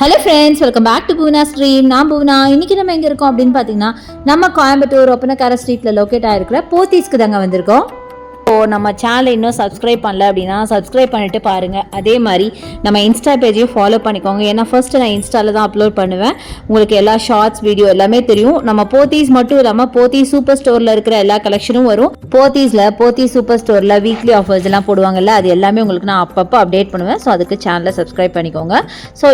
Hello friends, welcome back to Poona stream. நான் பூனா. இன்றைக்கி நம்ம எங்கே இருக்கோம் அப்படின்னு பார்த்தீங்கன்னா, நம்ம கோயம்புத்தூர் ஒப்பனக்கார ஸ்ட்ரீட்டில் லொக்கேட் ஆகிருக்கிற போத்தீஸ்க்கு தாங்க வந்திருக்கோம். ஸோ நம்ம சேனலை இன்னும் சப்ஸ்கிரைப் பண்ணல அப்படின்னா சப்ஸ்கிரைப் பண்ணிட்டு பாருங்கள். அதே மாதிரி நம்ம இன்ஸ்டா பேஜையும் ஃபாலோ பண்ணிக்கோங்க. ஏன்னா ஃபர்ஸ்ட்டு நான் இன்ஸ்டாவில் தான் அப்லோட் பண்ணுவேன். உங்களுக்கு எல்லா ஷார்ட்ஸ் வீடியோ எல்லாமே தெரியும். நம்ம போத்தீஸ் மட்டும் இல்லாமல் போத்தீஸ் சூப்பர் ஸ்டோரில் இருக்கிற எல்லா கலெக்ஷனும் வரும். போத்தீஸ் சூப்பர் ஸ்டோரில் வீக்லி ஆஃபர்ஸ் எல்லாம் போடுவாங்கல்ல, அது எல்லாமே உங்களுக்கு நான் அப்பப்போ அப்டேட் பண்ணுவேன். ஸோ அதுக்கு சேனலை சப்ஸ்கிரைப் பண்ணிக்கோங்க. ஸோ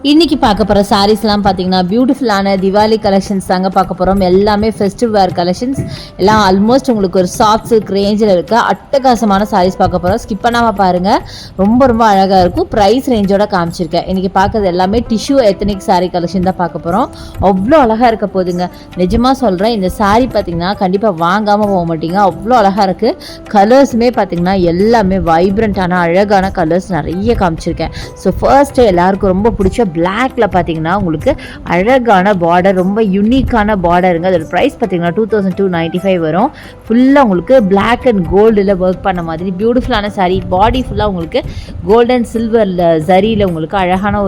இன்னைக்கு பார்க்க போகிற சாரீஸ்லாம் பார்த்தீங்கன்னா பியூட்டிஃபுல்லான திவாலி கலெக்ஷன்ஸ் தாங்க பார்க்க போகிறோம். எல்லாமே ஃபெஸ்டிவ் வேர் கலெக்ஷன்ஸ் எல்லாம் ஆல்மோஸ்ட் உங்களுக்கு ஒரு சாஃப்ட் சில்க் ரேஞ்சில் இருக்க அட்டகாசமான சாரீஸ் பார்க்க போகிறோம். ஸ்கிப் பண்ணாமல் பாருங்கள், ரொம்ப ரொம்ப அழகாக இருக்கும். ப்ரைஸ் ரேஞ்சோட காமிச்சிருக்கேன். இன்றைக்கி பார்க்குறது எல்லாமே டிஷ்யூ எத்தனிக் சாரீ கலெக்ஷன் தான் பார்க்க போகிறோம். அவ்வளோ அழகாக இருக்க போதுங்க. நிஜமாக சொல்கிறேன், இந்த சாரீ பார்த்தீங்கன்னா கண்டிப்பாக வாங்காமல் போக மாட்டீங்க. அவ்வளோ அழகாக இருக்குது. கலர்ஸுமே பார்த்தீங்கன்னா எல்லாமே வைப்ரண்ட்டான அழகான கலர்ஸ் நிறைய காமிச்சிருக்கேன். ஸோ ஃபர்ஸ்ட்டு எல்லாருக்கும் ரொம்ப பிடிச்ச பிளாக்ல பார்த்தீங்கன்னா உங்களுக்கு அழகான பார்டர், ரொம்ப யூனிக்கான பார்டருங்க. அதோட ப்ரைஸ் பார்த்தீங்கன்னா 2295 வரும். ஃபுல்லாக உங்களுக்கு பிளாக் அண்ட் கோல்டில் ஒர்க் பண்ண மாதிரி பியூட்டிஃபுல்லான சாரீ. பாடி ஃபுல்லாக உங்களுக்கு கோல்டன் சில்வரில் ஜரியில் உங்களுக்கு அழகான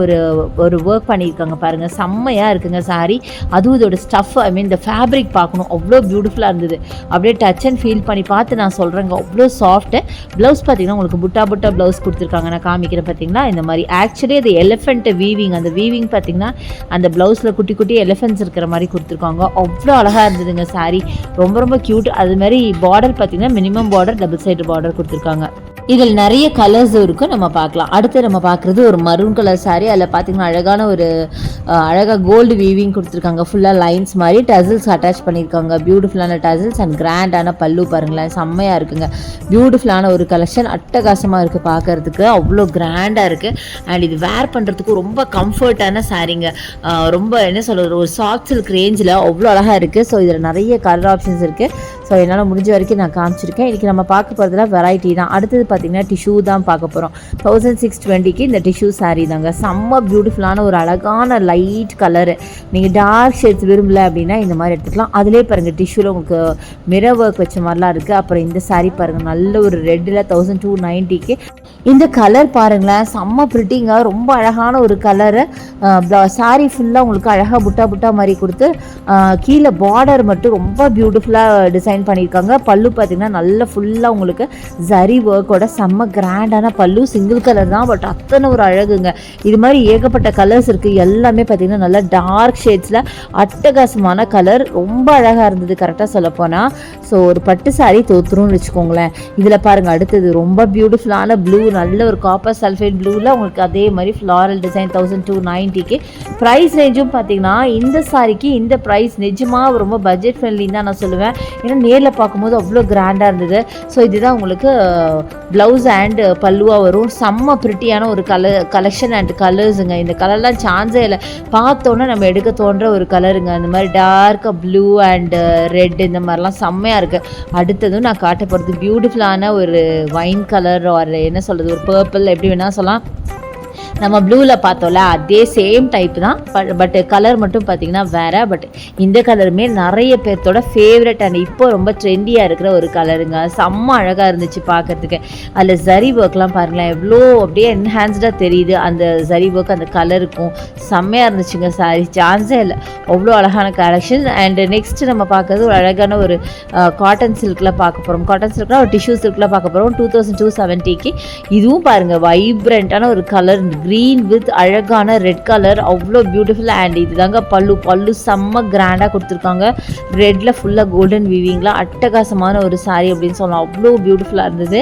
ஒரு ஒர்க் பண்ணியிருக்காங்க பாருங்கள். செம்மையாக இருக்குங்க சாரீ. அதுவும் இதோட ஸ்டஃப், ஐ மீன் இந்த ஃபேப்ரிக் பார்க்கணும், அவ்வளோ பியூட்டிஃபுல்லாக இருந்தது. அப்படியே டச் அண்ட் ஃபீல் பண்ணி பார்த்து நான் சொல்கிறேங்க, அவ்வளோ சாஃப்ட்டு. ப்ளவுஸ் பார்த்தீங்கன்னா உங்களுக்கு புட்டா ப்ளவுஸ் கொடுத்துருக்காங்க. நான் காமிக்கிறேன் பார்த்தீங்களா, இந்த மாதிரி. ஆக்சுவலி அது எலிஃபெண்ட் வீவிங், அந்த வீவிங் பார்த்தீங்கன்னா அந்த ப்ளவுஸில் குட்டி குட்டி எலிஃபென்ட்ஸ் இருக்கிற மாதிரி கொடுத்துருக்காங்க. அவ்வளோ அழகாக இருந்ததுங்க சாரீ. ரொம்ப ரொம்ப க்யூட். அது மாதிரி பார்டர் பார்த்தீங்கன்னா minimum border, double side border கொடுத்துருக்காங்க. இதில் நிறைய கலர்ஸ் இருக்கும், நம்ம பார்க்கலாம். அடுத்து நம்ம பார்க்குறது ஒரு மரூன் கலர் சாரீ. அதில் பார்த்தீங்கன்னா அழகான ஒரு அழகாக கோல்டு வீவிங் கொடுத்துருக்காங்க. ஃபுல்லாக லைன்ஸ் மாதிரி டசில்ஸ் அட்டாச் பண்ணியிருக்காங்க. பியூட்டிஃபுல்லான டசில்ஸ் அண்ட் கிராண்டான பல்லு பாருங்களேன், செம்மையாக இருக்குங்க. பியூட்டிஃபுல்லான ஒரு கலெக்ஷன், அட்டகாசமாக இருக்குது பார்க்குறதுக்கு. அவ்வளோ கிராண்டாக இருக்குது. அண்ட் இது வேர் பண்ணுறதுக்கு ரொம்ப கம்ஃபர்ட்டான சாரீங்க. ரொம்ப என்ன சொல்கிறது, ஒரு சாஃப்ட் சில்க் ரேஞ்சில் அவ்வளோ அழகாக இருக்குது. ஸோ இதில் நிறைய கலர் ஆப்ஷன்ஸ் இருக்குது. ஸோ என்னால் முடிஞ்ச வரைக்கும் நான் காமிச்சிருக்கேன். இன்றைக்கி நம்ம பார்க்க போகிறதுல வெரைட்டி தான். அடுத்தது பார்த்தீங்கன்னா டிஷ்யூ தான் பார்க்க போகிறோம். 1620க்கு இந்த டிஷ்யூ சாரீ தாங்க. செம்ம பியூட்டிஃபுல்லான ஒரு அழகான லைட் கலரு. நீங்கள் டார்க் ஷேட்ஸ் விரும்பல அப்படின்னா இந்த மாதிரி எடுத்துக்கலாம். அதிலே பாருங்கள், டிஷ்யூவில் உங்களுக்கு மிரர் ஒர்க் வச்ச மாதிரிலாம் இருக்குது. அப்புறம் இந்த சாரீ பாருங்கள், நல்ல ஒரு ரெட்டில் 1290க்கு. இந்த கலர் பாருங்களேன், செம்ம ப்ரிட்டிங்க, ரொம்ப அழகான ஒரு கலரு. சாரீ ஃபுல்லாக உங்களுக்கு அழகாக புட்டா மாதிரி கொடுத்து கீழே பார்டர் மட்டும் ரொம்ப பியூட்டிஃபுல்லாக டிசைன் பண்ணியிருக்காங்க. பல்லு பார்த்தீங்கன்னா நல்ல ஃபுல்லாக உங்களுக்கு ஜரி ஒர்க்கோட செம்ம கிராண்டான பல்லு. சிங்கிள் கலர் தான், பட் அத்தனை ஒரு அழகுங்க. இது மாதிரி ஏகப்பட்ட கலர்ஸ் இருக்குது. எல்லாமே பார்த்தீங்கன்னா நல்லா டார்க் ஷேட்ஸில் அட்டகாசமான கலர். ரொம்ப அழகாக இருந்தது கரெக்டாக சொல்லப்போனால். ஸோ ஒரு பட்டு சாரீ தோற்றுரும்னு வச்சுக்கோங்களேன். இதில் பாருங்கள், அடுத்தது ரொம்ப பியூட்டிஃபுல்லான ப்ளூ, நல்ல ஒரு காப்பர் சல்ஃபேட் ப்ளூவில் உங்களுக்கு அதே மாதிரி ஃப்ளாரல் டிசைன் 1290க்கு. ப்ரைஸ் ரேஞ்சும் பார்த்தீங்கன்னா இந்த சாரிக்கு இந்த ப்ரைஸ் நிஜமாக ரொம்ப பட்ஜெட் ஃப்ரெண்ட்லின்னு தான் நான் சொல்லுவேன். ஏன்னா நேரில் பார்க்கும்போது அவ்வளோ கிராண்டாக இருந்தது. ஸோ இதுதான் உங்களுக்கு ப்ளவுஸ் அண்ட் பல்லுவாக வரும். செம்ம ப்ரிட்டியான ஒரு கலெக்ஷன் அண்ட் கலர்ஸுங்க. இந்த கலர்லாம் சான்ஸே இல்லை. பார்த்தோன்னே நம்ம எடுக்க தோன்ற ஒரு கலருங்க. அந்த மாதிரி டார்க்காக ப்ளூ அண்ட் ரெட் இந்த மாதிரிலாம் செம்மையாக இருக்குது. அடுத்ததும் நான் காட்ட போகிறது பியூட்டிஃபுல்லான ஒரு வைன் கலர், ஒரு என்ன சொல்கிறது, ஒரு பர்பிள், எப்படி வேணால் சொல்லலாம். நம்ம ப்ளூவில் பார்த்தோம்ல அதே சேம் டைப் தான், பட் கலர் மட்டும் பார்த்திங்கன்னா வேறு. பட் இந்த கலருமே நிறைய பேர்த்தோட ஃபேவரட் அண்ட் இப்போ ரொம்ப ட்ரெண்டியாக இருக்கிற ஒரு கலருங்க. செம்ம அழகாக இருந்துச்சு பார்க்குறதுக்கு. அதில் ஜரி ஒர்க்லாம் பாருங்களேன், எவ்வளோ அப்படியே என்ஹான்ஸ்டாக தெரியுது அந்த ஜரி ஒர்க் அந்த கலருக்கும். செம்மையாக இருந்துச்சுங்க சாரி, சான்ஸே இல்லை. அவ்வளோ அழகான கலெக்ஷன். அண்ட் நெக்ஸ்ட்டு நம்ம பார்க்குறது ஒரு அழகான ஒரு காட்டன் சில்கில் பார்க்க போகிறோம். காட்டன் சில்கில் ஒரு டிஷ்யூ சில்கில் பார்க்க போகிறோம். 2270க்கு. இதுவும் பாருங்கள், வைப்ரண்ட்டான ஒரு கலர், க்ரீன் வித் அழகான ரெட் கலர், அவ்வளோ பியூட்டிஃபுல். அண்ட் இது தாங்க பல்லு செம்ம கிராண்டாக கொடுத்துருக்காங்க. ரெட்டில் ஃபுல்லாக கோல்டன் வீவிங்கில் அட்டகாசமான ஒரு சாரீ அப்படின்னு சொல்லலாம். அவ்வளோ பியூட்டிஃபுல்லாக இருந்தது.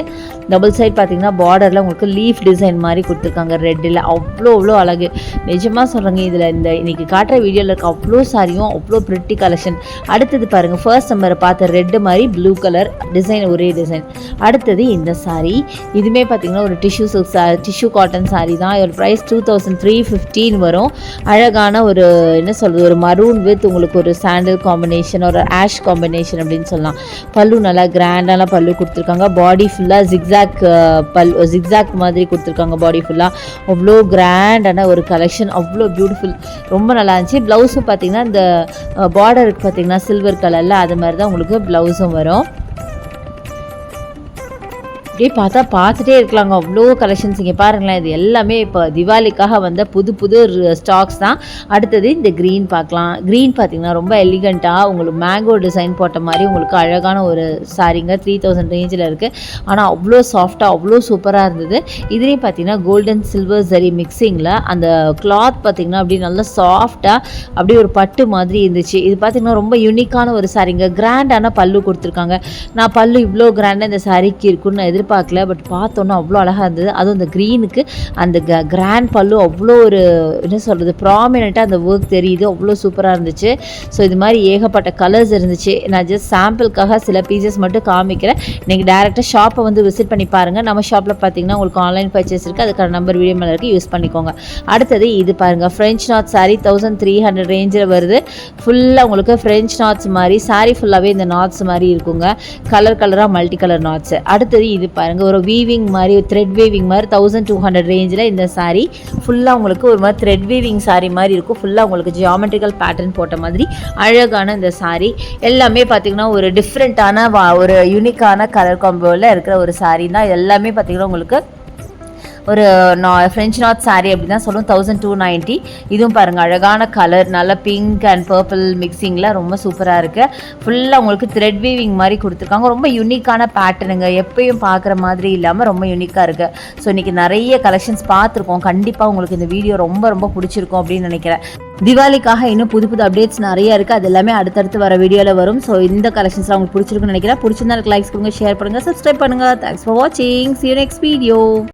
டபுள் சைட் பார்த்தீங்கன்னா பார்டரில் உங்களுக்கு லீஃப் டிசைன் மாதிரி கொடுத்துருக்காங்க ரெட்டில். அவ்வளோ அழகு. நிஜமாக சொல்கிறேங்க, இதில் இந்த இன்றைக்கி காட்டுற வீடியோவில் இருக்க அவ்வளோ சாரியும் அவ்வளோ ப்ரிட்டி கலெக்ஷன். அடுத்தது பாருங்கள், ஃபர்ஸ்ட் நம்பரை பார்த்த ரெட்டு மாதிரி ப்ளூ கலர் டிசைன், ஒரே டிசைன். அடுத்தது இந்த சாரீ, இதுவுமே பார்த்தீங்கன்னா ஒரு டிஷ்யூ காட்டன் சாரீ தான். ஒரு ப்ரைஸ் 2315 வரும். அழகான ஒரு என்ன சொல்கிறது, ஒரு மரூன் வித் உங்களுக்கு ஒரு சாண்டில் காம்பினேஷன், ஒரு ஆஷ் காம்பினேஷன் அப்படின்னு சொல்லலாம். பல்லு நல்லா கிராண்டான பல்லு கொடுத்துருக்காங்க. பாடி ஃபுல்லாக ஜிக்ஸாக் மாதிரி கொடுத்துருக்காங்க. பாடி ஃபுல்லாக அவ்வளோ கிராண்டான ஒரு கலெக்ஷன், அவ்வளோ பியூட்டிஃபுல், ரொம்ப நல்லா இருந்துச்சு. ப்ளவுஸும் பார்த்தீங்கன்னா இந்த பார்டருக்கு பார்த்தீங்கன்னா சில்வர் கலரில் அது மாதிரி தான் உங்களுக்கு ப்ளவுஸும் வரும். அப்படியே பார்த்துட்டே இருக்கலாங்க, அவ்வளோ கலெக்ஷன்ஸ். இங்கே பாருங்களேன், இது எல்லாமே இப்போ திவாலிக்காக வந்த புது புது ஸ்டாக்ஸ் தான். அடுத்தது இந்த க்ரீன் பார்க்கலாம். க்ரீன் பார்த்தீங்கன்னா ரொம்ப எலிகண்ட்டாக உங்களுக்கு மேங்கோ டிசைன் போட்ட மாதிரி உங்களுக்கு அழகான ஒரு சாரீங்க. 3000 ரேஞ்சில் இருக்குது. ஆனால் அவ்வளோ சாஃப்டாக அவ்வளோ சூப்பராக இருந்தது. இதுலேயும் பார்த்தீங்கன்னா கோல்டன் சில்வர் சரி மிக்சிங்கில் அந்த கிளாத் பார்த்திங்கன்னா அப்படியே நல்லா சாஃப்டாக அப்படியே ஒரு பட்டு மாதிரி இருந்துச்சு. இது பார்த்திங்கன்னா ரொம்ப யூனிக்கான ஒரு சாரீங்க. கிராண்டான பல்லு கொடுத்துருக்காங்க. நான் பல்லு இவ்வளோ கிராண்டாக இந்த சாரீக்கு இருக்குன்னு நான் எதிர்பார்க்கல. பட் பார்த்தோன்னா அவ்வளோ அழகாக இருந்தது. அதுவும் இந்த க்ரீனுக்கு அந்த கிராண்ட் பல்லு அவ்வளோ ஒரு என்ன சொல்கிறது ப்ராமினெண்ட்டாக அந்த ஒர்க் தெரியுது. அவ்வளோ சூப்பராக இருந்துச்சு. ஸோ இது மாதிரி ஏகப்பட்ட கலர்ஸ் இருந்துச்சு. நான் ஜஸ்ட் சாம்பிளுக்காக சில பீசஸ் மட்டும் காமிக்கிறேன். நீங்கள் டேரெக்டாக ஷாப்பை வந்து விசிட் பண்ணி பாருங்கள். நம்ம ஷாப்பில் பார்த்தீங்கன்னா உங்களுக்கு ஆன்லைன் பர்ச்சேஸ் இருக்குது. அதுக்கான நம்பர் வீடியோ மேலே இருக்குது, யூஸ் பண்ணிக்கோங்க. அடுத்தது இது பாருங்கள், ஃப்ரெஞ்ச் நாட் சாரீ 1300 ரேஞ்சில் வருது. ஃபுல்லாக உங்களுக்கு ஃப்ரெஞ்ச் நாட்ஸ் மாதிரி சாரீ ஃபுல்லாகவே இந்த நாட்ஸ் மாதிரி இருக்குங்க. கலராக மல்டி கலர் நாட்ஸ். அடுத்தது இது பாருங்கள், ஒரு வீவிங் மாதிரி த்ரெட் வீவிங் மாதிரி 1200 ரேஞ்சில் இந்த சாரீ ஃபுல்லாக உங்களுக்கு ஒரு மாதிரி த்ரெட் வீவிங் சாரீ மாதிரி இருக்கும். ஃபுல்லாக உங்களுக்கு ஜியாமெட்ரிக்கல் பேட்டர்ன் போட்ட மாதிரி அழகான இந்த சாரீ. எல்லாமே பார்த்திங்கன்னா ஒரு டிஃப்ரெண்ட்டான ஒரு யூனிக்கான கலர் காம்போவில் இருக்கிற ஒரு சாரீ தான். எல்லாமே பார்த்திங்கன்னா உங்களுக்கு ஒரு ஃப்ரெஞ்ச் நாட் சாரீ அப்படி தான் சொல்லுவோம். 1290. இதுவும் பாருங்கள் அழகான கலர், நல்லா பிங்க் அண்ட் பர்பிள் மிக்சிங்கில் ரொம்ப சூப்பராக இருக்குது. ஃபுல்லாக உங்களுக்கு த்ரெட் வீவிங் மாதிரி கொடுத்துருக்காங்க. ரொம்ப யூனிக்கான பேட்டர்னுங்க, எப்பயும் பார்க்குற மாதிரி இல்லாமல் ரொம்ப யூனிக்காக இருக்குது. ஸோ இன்றைக்கி நிறைய கலெக்ஷன்ஸ் பார்த்துருக்கோம். கண்டிப்பாக உங்களுக்கு இந்த வீடியோ ரொம்ப பிடிச்சிருக்கும் அப்படின்னு நினைக்கிறேன். திவாலிக்காக இன்னும் புது அப்டேட்ஸ் நிறைய இருக்குது. அது எல்லாமே அடுத்தடுத்து வர வீடியோவில் வரும். ஸோ இந்த கலெக்ஷன்ஸ்லாம் உங்களுக்கு பிடிச்சிருக்குன்னு நினைக்கிறேன். பிடிச்சிருந்தா லைக்ஸ் கொடுங்க, ஷேர் பண்ணுங்கள், சப்ஸ்கிரைப் பண்ணுங்கள். தேங்க்ஸ் ஃபார் வாட்சிங். See you next video.